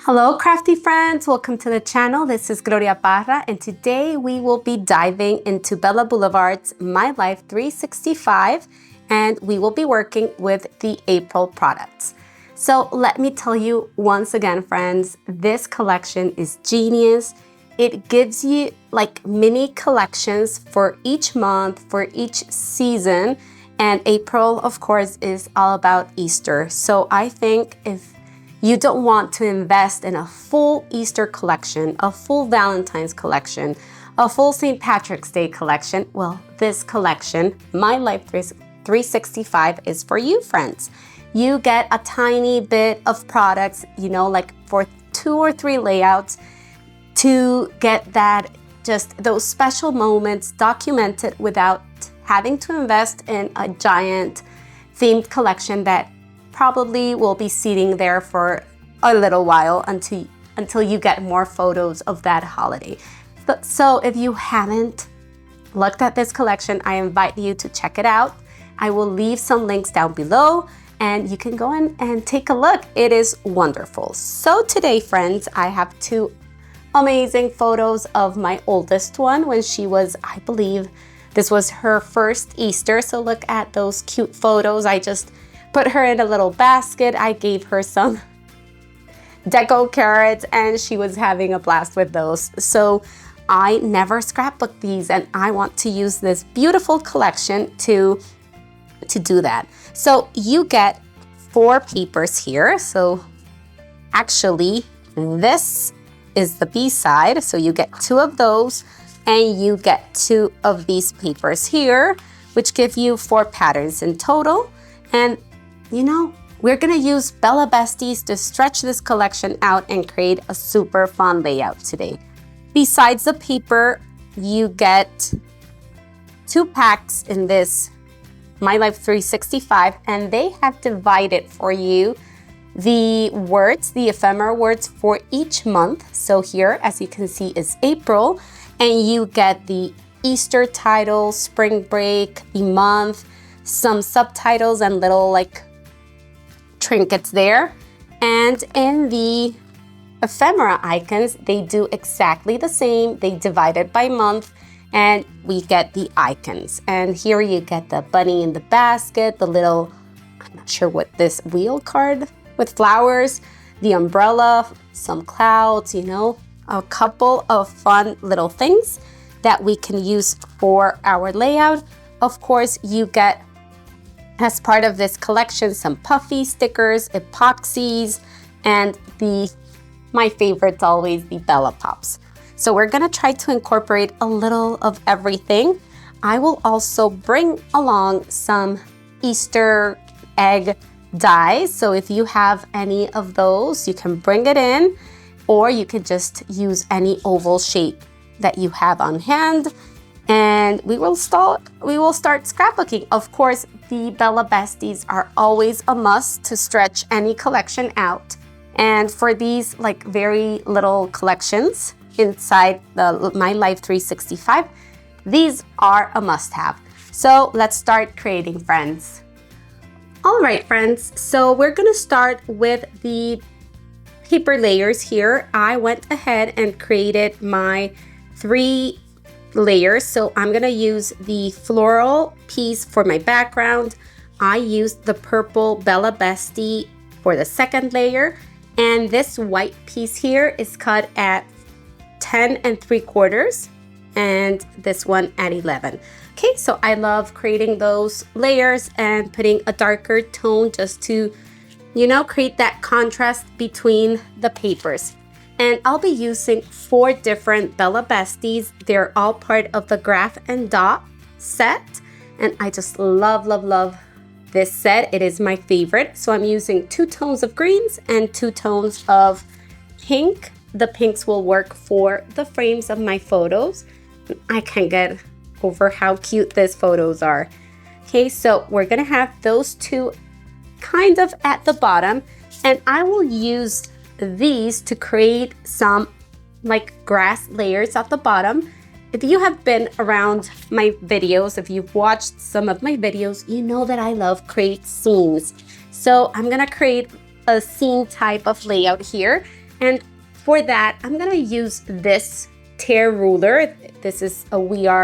Hello crafty friends, welcome to the channel. This is Gloria Parra and today we will be diving into Bella Boulevard's My Life 365 and we will be working with the April products. So let me tell you once again friends, this collection is genius. It gives you like mini collections for each month, for each season, and April of course is all about Easter. So I think if you don't want to invest in a full Easter collection, a full Valentine's collection, a full St. Patrick's Day collection, well, this collection, My Life 365, is for you, friends. You get a tiny bit of products, you know, like for 2 or 3 layouts to get that, just those special moments documented without having to invest in a giant themed collection that probably will be sitting there for a little while until you get more photos of that holiday. So if you haven't looked at this collection, I invite you to check it out. I will leave some links down below and you can go in and take a look. It is wonderful. So today, friends, I have 2 amazing photos of my oldest one when she was, I believe, this was her first Easter. So look at those cute photos. I just put her in a little basket. I gave her some deco carrots and she was having a blast with those. So I never scrapbook these and I want to use this beautiful collection to do that. So you get 4 papers here. So actually this is the B side. So you get 2 of those and you get 2 of these papers here, which give you 4 patterns in total. And you know, we're gonna use Bella Besties to stretch this collection out and create a super fun layout today. Besides the paper, you get 2 packs in this My Life 365, and they have divided for you the words, the ephemera words for each month. So here, as you can see, is April, and you get the Easter title, spring break, the month, some subtitles and little like trinkets there. And in the ephemera icons, they do exactly the same. They divide it by month and we get the icons. And here you get the bunny in the basket, the little, I'm not sure what this wheel card with flowers, the umbrella, some clouds, you know, a couple of fun little things that we can use for our layout. Of course, you get, as part of this collection, some puffy stickers, epoxies, and my favorite's always the Bella Pops. So we're gonna try to incorporate a little of everything. I will also bring along some Easter egg dies. So if you have any of those, you can bring it in, or you can just use any oval shape that you have on hand. And we will start scrapbooking. Of course, the Bella Besties are always a must to stretch any collection out. And for these like very little collections inside the My Life 365, these are a must-have. So let's start creating, friends. All right, friends, so we're gonna start with the paper layers here. I went ahead and created my 3 layers. So I'm gonna use the floral piece for my background. I used the purple Bella Bestie for the 2nd layer. And this white piece here is cut at 10 3/4 and this one at 11. Okay, so I love creating those layers and putting a darker tone just to, you know, create that contrast between the papers. And I'll be using 4 different Bella Besties. They're all part of the Graph and Dot set. And I just love, love, love this set. It is my favorite. So I'm using 2 tones of greens and 2 tones of pink. The pinks will work for the frames of my photos. I can't get over how cute these photos are. Okay, so we're gonna have those 2 kind of at the bottom. And I will use these to create some like grass layers at the bottom. If you have been around my videos, if you've watched some of my videos, you know that I love create scenes. So I'm gonna create a scene type of layout here. And for that, I'm gonna use this tear ruler. This is a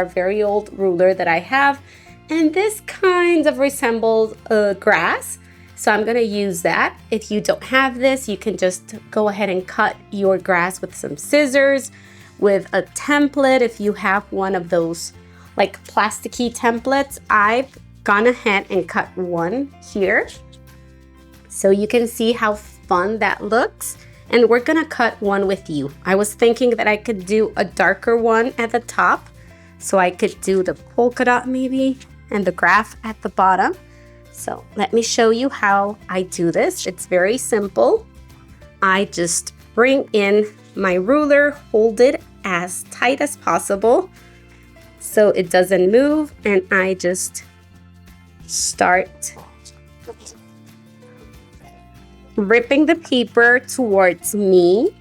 very old ruler that I have, and this kind of resembles grass. So I'm gonna use that. If you don't have this, you can just go ahead and cut your grass with some scissors, with a template. If you have one of those like plasticky templates, I've gone ahead and cut one here. So you can see how fun that looks. And we're gonna cut one with you. I was thinking that I could do a darker one at the top, so I could do the polka dot maybe, and the graph at the bottom. So let me show you how I do this. It's very simple. I just bring in my ruler, hold it as tight as possible so it doesn't move, and I just start ripping the paper towards me.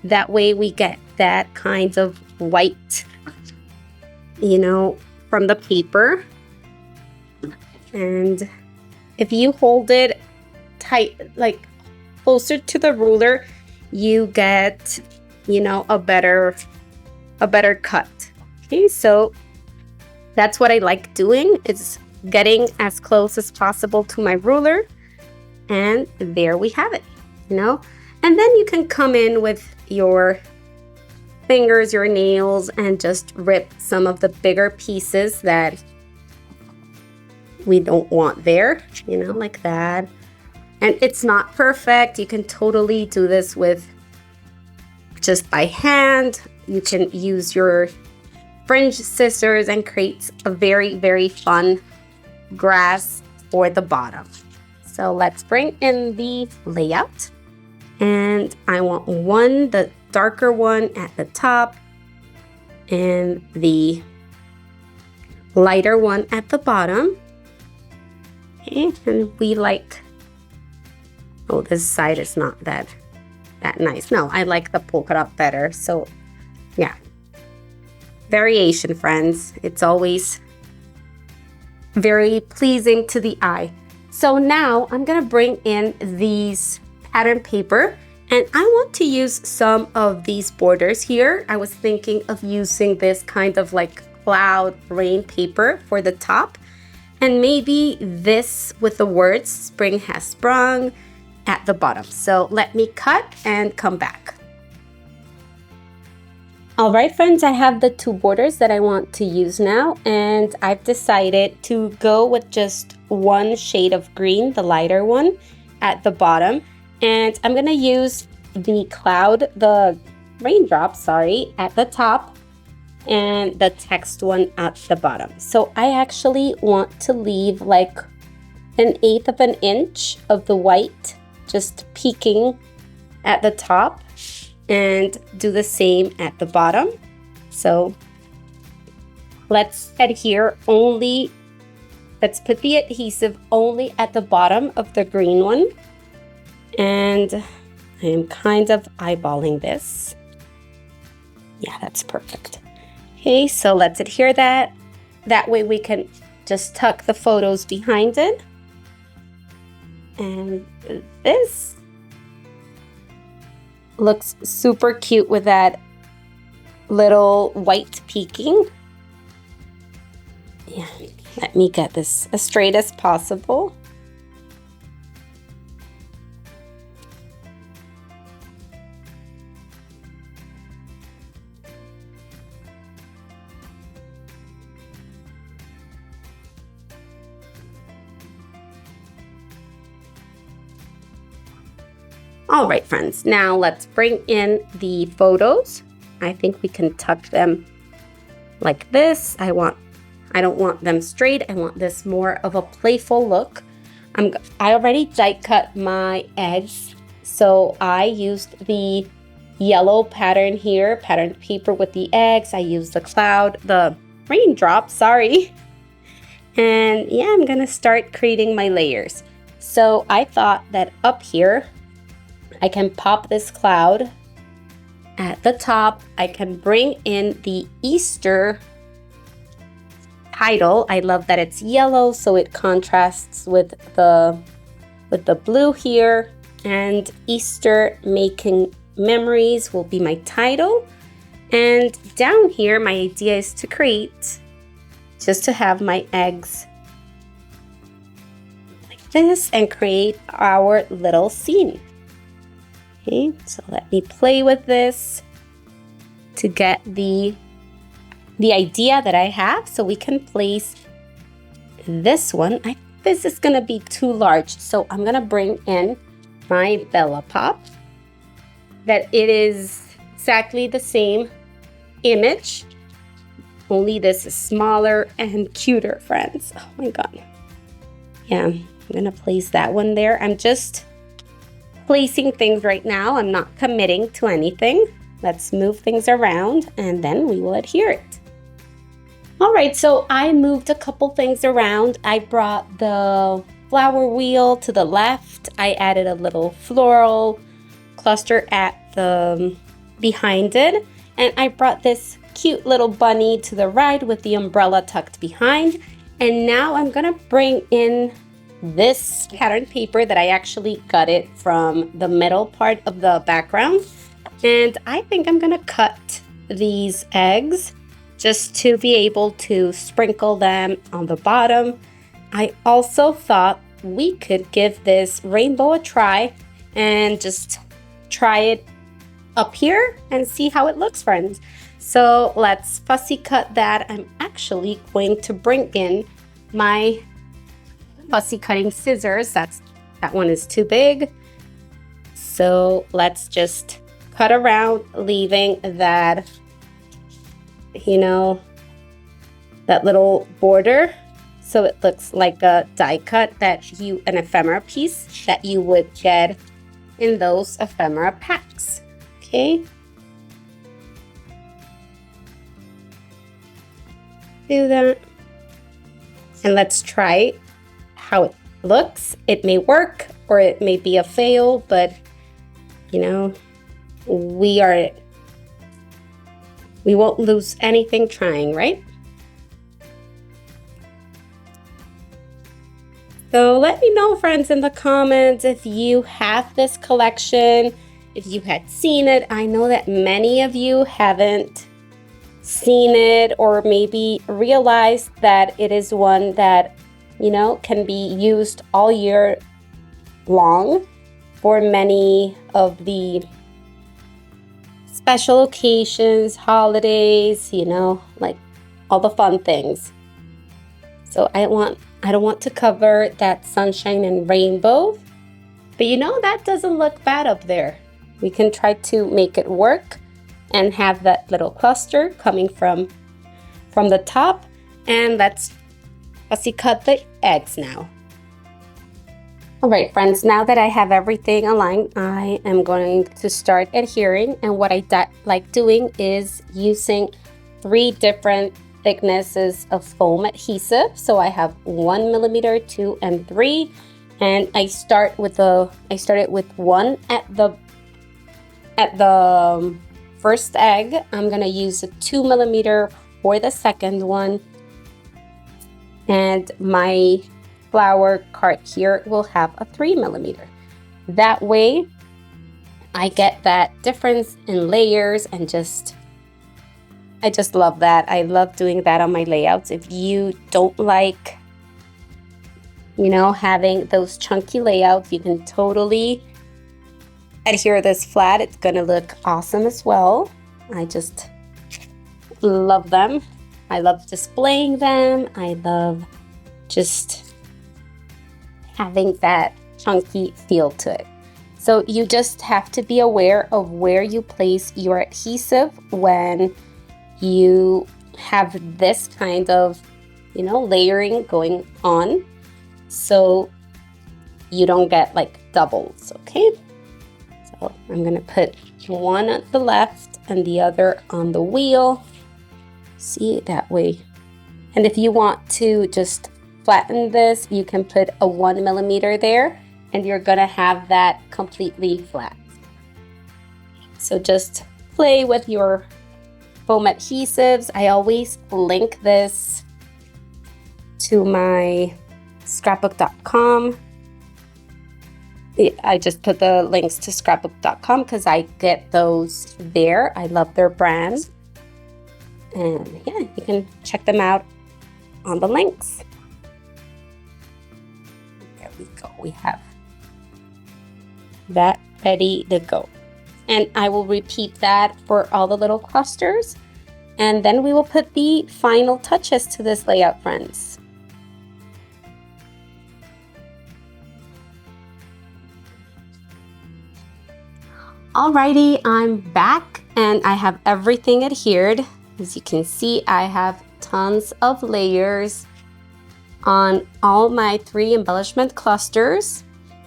That way we get that kind of white, from the paper. And if you hold it tight, like closer to the ruler, you get, a better cut. Okay, so that's what I like doing, is getting as close as possible to my ruler. And there we have it, And then you can come in with your fingers, your nails, and just rip some of the bigger pieces that we don't want there, like that. And it's not perfect. You can totally do this with just by hand. You can use your fringe scissors and create a very, very fun grass for the bottom. So let's bring in the layout. And I want the darker one at the top and the lighter one at the bottom. Okay, and we this side is not that nice. No, I like the polka dot better. So yeah, variation, friends. It's always very pleasing to the eye. So now I'm gonna bring in these pattern paper, and I want to use some of these borders here. I was thinking of using this kind of like cloud rain paper for the top, and maybe this with the words "Spring has sprung" at the bottom. So let me cut and come back. All right, friends, I have the two borders that I want to use now, and I've decided to go with just one shade of green, the lighter one, at the bottom. And I'm gonna use the raindrop, at the top, and the text one at the bottom. So I actually want to leave like 1/8 of an inch of the white just peeking at the top, and do the same at the bottom. So let's put the adhesive only at the bottom of the green one. And I am kind of eyeballing this. Yeah, that's perfect. Okay, so let's adhere that. That way we can just tuck the photos behind it. And this looks super cute with that little white peeking. Yeah, let me get this as straight as possible. All right, friends, now let's bring in the photos. I think we can tuck them like this. I don't want them straight. I want this more of a playful look. I already die cut my eggs, so I used the yellow pattern here, pattern paper with the eggs. I used the raindrop, sorry. And yeah, I'm gonna start creating my layers. So I thought that up here, I can pop this cloud at the top. I can bring in the Easter title. I love that it's yellow, so it contrasts with the blue here. And Easter memories will be my title. And down here, my idea is to create, just to have my eggs like this and create our little scene. Okay, so let me play with this to get the idea that I have, so we can place this one. This is gonna be too large, so I'm gonna bring in my Bella Pop, that it is exactly the same image, only this is smaller and cuter, friends. Oh my god. Yeah, I'm gonna place that one there. I'm just placing things right now. I'm not committing to anything. Let's move things around and then we will adhere it. All right, so I moved a couple things around. I brought the flower wheel to the left. I added a little floral cluster at the behind it. And I brought this cute little bunny to the right with the umbrella tucked behind. And now I'm gonna bring in this pattern paper that I actually got it from the middle part of the background. And I think I'm gonna cut these eggs just to be able to sprinkle them on the bottom. I also thought we could give this rainbow a try and just try it up here and see how it looks, friends. So let's fussy cut that. I'm actually going to bring in my fussy cutting scissors. That one is too big. So let's just cut around, leaving that, you know, that little border, so it looks like a die cut an ephemera piece that you would get in those ephemera packs. Okay, do that, and let's try how it looks. It may work or it may be a fail, but you know, we won't lose anything trying, right? So let me know, friends, in the comments if you have this collection, if you had seen it. I know that many of you haven't seen it or maybe realized that it is one that, you know, can be used all year long for many of the special occasions, holidays, you know, like all the fun things. So I don't want to cover that sunshine and rainbow, but you know, that doesn't look bad up there. We can try to make it work and have that little cluster coming from the top. And let's fussy cut the eggs now. All right, friends, now that I have everything aligned, I am going to start adhering. And what I like doing is using 3 different thicknesses of foam adhesive. So I have 1 millimeter, 2, and 3. And I started with 1 at the first egg. I'm gonna use a 2 millimeter for the second one. And my flower card here will have a 3 millimeter. That way I get that difference in layers, and I just love that. I love doing that on my layouts. If you don't like, you know, having those chunky layouts, you can totally adhere this flat. It's gonna look awesome as well. I just love them. I love displaying them. I love just having that chunky feel to it. So you just have to be aware of where you place your adhesive when you have this kind of, you know, layering going on, so you don't get like doubles. Okay, so I'm gonna put one at the left and the other on the wheel. See it that way. And if you want to just flatten this, you can put a 1 millimeter there, and you're gonna have that completely flat. So just play with your foam adhesives. I always link this to my scrapbook.com I just put the links to scrapbook.com because I get those there. I love their brand. And yeah, you can check them out on the links. There we go. We have that ready to go. And I will repeat that for all the little clusters. And then we will put the final touches to this layout, friends. Alrighty, I'm back and I have everything adhered. As you can see, I have tons of layers on all my 3 embellishment clusters.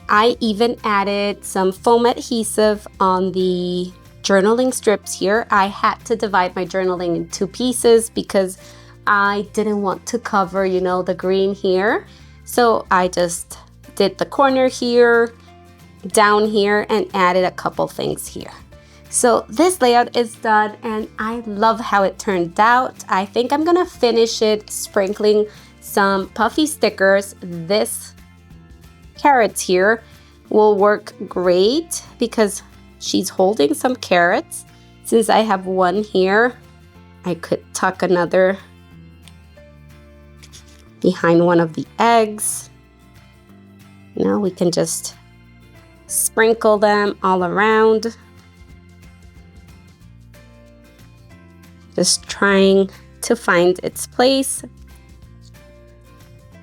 I even added some foam adhesive on the journaling strips here. I had to divide my journaling in 2 pieces because I didn't want to cover, you know, the green here. So I just did the corner here, down here, and added a couple things here. So this layout is done and I love how it turned out. I think I'm gonna finish it sprinkling some puffy stickers. This carrots here will work great because she's holding some carrots. Since I have one here, I could tuck another behind one of the eggs. Now we can just sprinkle them all around. Just trying to find its place.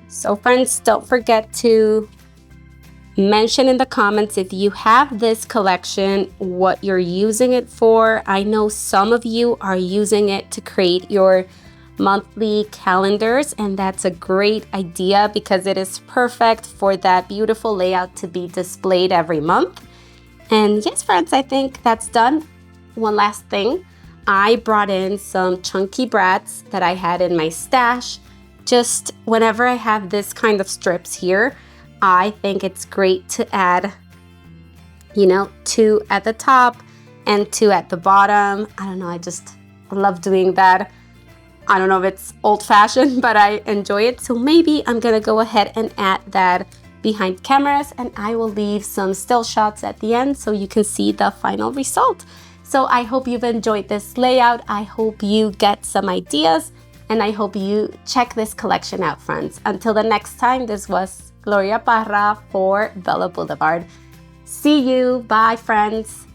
So friends, don't forget to mention in the comments if you have this collection, what you're using it for. I know some of you are using it to create your monthly calendars, and that's a great idea because it is perfect for that beautiful layout to be displayed every month. And yes, friends, I think that's done. One last thing, I brought in some chunky brats that I had in my stash. Just whenever I have this kind of strips here, I think it's great to add, you know, 2 at the top and 2 at the bottom. I don't know, I just love doing that. I don't know if it's old-fashioned, but I enjoy it. So maybe I'm gonna go ahead and add that behind cameras, and I will leave some still shots at the end so you can see the final result. So I hope you've enjoyed this layout. I hope you get some ideas, and I hope you check this collection out, friends. Until the next time, this was Gloria Parra for Bella Boulevard. See you. Bye, friends.